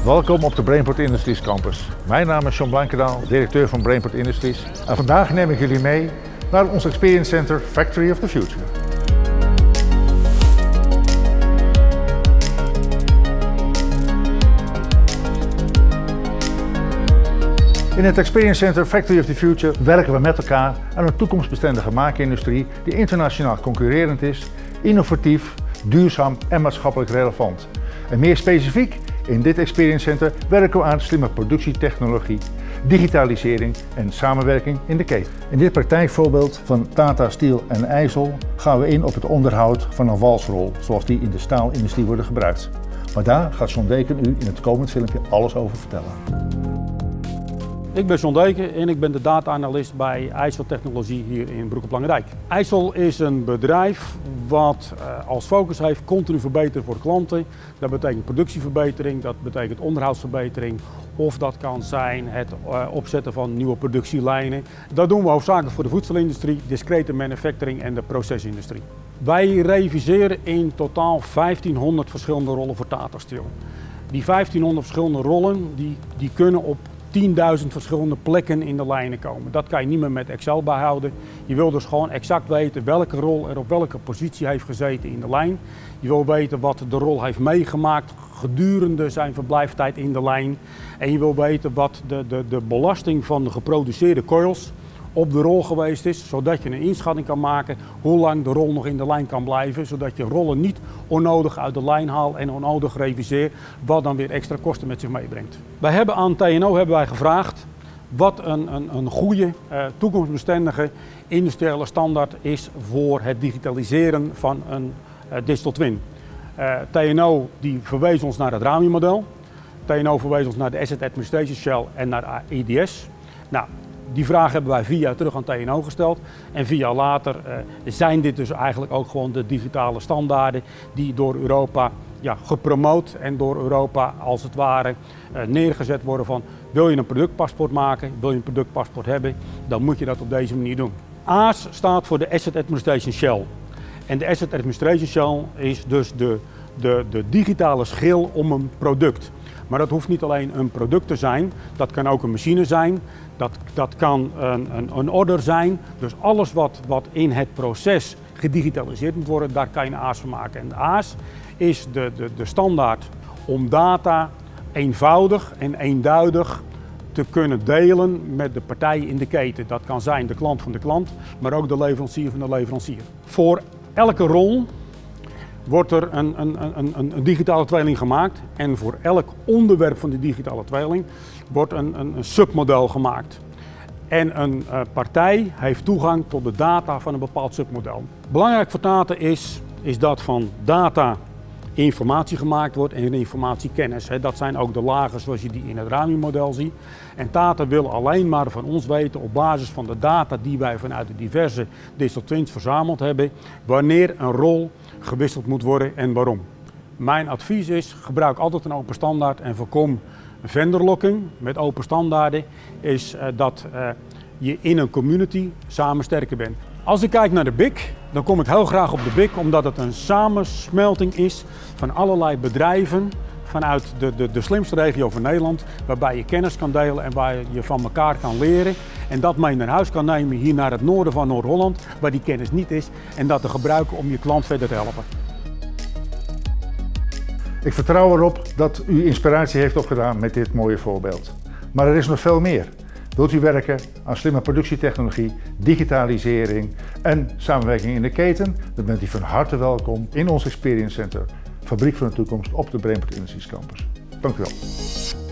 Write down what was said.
Welkom op de Brainport Industries Campus. Mijn naam is John Blankendaal, directeur van Brainport Industries. En vandaag neem ik jullie mee naar ons Experience Center Factory of the Future. In het Experience Center Factory of the Future werken we met elkaar aan een toekomstbestendige maakindustrie die internationaal concurrerend is, innovatief, duurzaam en maatschappelijk relevant. En meer specifiek, in dit Experience Center werken we aan slimme productietechnologie, digitalisering en samenwerking in de keten. In dit praktijkvoorbeeld van Tata Steel en IJssel gaan we in op het onderhoud van een walsrol, zoals die in de staalindustrie worden gebruikt. Maar daar gaat John Deken u in het komend filmpje alles over vertellen. Ik ben John Deken en ik ben de data-analyst bij IJssel Technologie hier in Broek op Langendijk. IJssel is een bedrijf wat als focus heeft continu verbeteren voor de klanten. Dat betekent productieverbetering, dat betekent onderhoudsverbetering of dat kan zijn het opzetten van nieuwe productielijnen. Dat doen we hoofdzakelijk voor de voedselindustrie, discrete manufacturing en de procesindustrie. Wij reviseren in totaal 1500 verschillende rollen voor Tata Steel. Die 1500 verschillende rollen die kunnen op 10.000 verschillende plekken in de lijnen komen. Dat kan je niet meer met Excel bijhouden. Je wil dus gewoon exact weten welke rol er op welke positie heeft gezeten in de lijn. Je wil weten wat de rol heeft meegemaakt gedurende zijn verblijftijd in de lijn. En je wil weten wat de belasting van de geproduceerde coils op de rol geweest is, zodat je een inschatting kan maken hoe lang de rol nog in de lijn kan blijven, zodat je rollen niet onnodig uit de lijn haalt en onnodig reviseert, wat dan weer extra kosten met zich meebrengt. Wij hebben aan TNO gevraagd wat een goede, toekomstbestendige industriële standaard is voor het digitaliseren van een digital twin. TNO die verwees ons naar het RAMI-model, TNO verwees ons naar de Asset Administration Shell en naar IDS. Nou, die vraag hebben wij 4 jaar terug aan TNO gesteld en 4 jaar later zijn dit dus eigenlijk ook gewoon de digitale standaarden die door Europa gepromoot en door Europa als het ware neergezet worden van wil je een productpaspoort maken, wil je een productpaspoort hebben, dan moet je dat op deze manier doen. AAS staat voor de Asset Administration Shell en de Asset Administration Shell is dus de digitale schil om een product. Maar dat hoeft niet alleen een product te zijn, dat kan ook een machine zijn, dat kan een order zijn. Dus alles wat in het proces gedigitaliseerd moet worden, daar kan je een AAS van maken. En de AAS is de standaard om data eenvoudig en eenduidig te kunnen delen met de partijen in de keten. Dat kan zijn de klant van de klant, maar ook de leverancier van de leverancier. Voor elke rol wordt er een digitale tweeling gemaakt en voor elk onderwerp van die digitale tweeling wordt een submodel gemaakt. En een partij heeft toegang tot de data van een bepaald submodel. Belangrijk voor Tata is dat van data informatie gemaakt wordt en informatie kennis. Dat zijn ook de lagen zoals je die in het RAMI-model ziet. En Tata wil alleen maar van ons weten op basis van de data die wij vanuit de diverse digital twins verzameld hebben, wanneer een rol gewisseld moet worden en waarom. Mijn advies is, gebruik altijd een open standaard en voorkom vendorlocking met open standaarden, is dat je in een community samen sterker bent. Als ik kijk naar de BIC, dan kom ik heel graag op de BIC omdat het een samensmelting is van allerlei bedrijven vanuit de slimste regio van Nederland, waarbij je kennis kan delen en waar je van elkaar kan leren en dat mee naar huis kan nemen hier naar het noorden van Noord-Holland, waar die kennis niet is en dat te gebruiken om je klant verder te helpen. Ik vertrouw erop dat u inspiratie heeft opgedaan met dit mooie voorbeeld. Maar er is nog veel meer. Wilt u werken aan slimme productietechnologie, digitalisering en samenwerking in de keten? Dan bent u van harte welkom in ons Experience Center, Fabriek van de Toekomst op de Brainport Industries Campus. Dank u wel.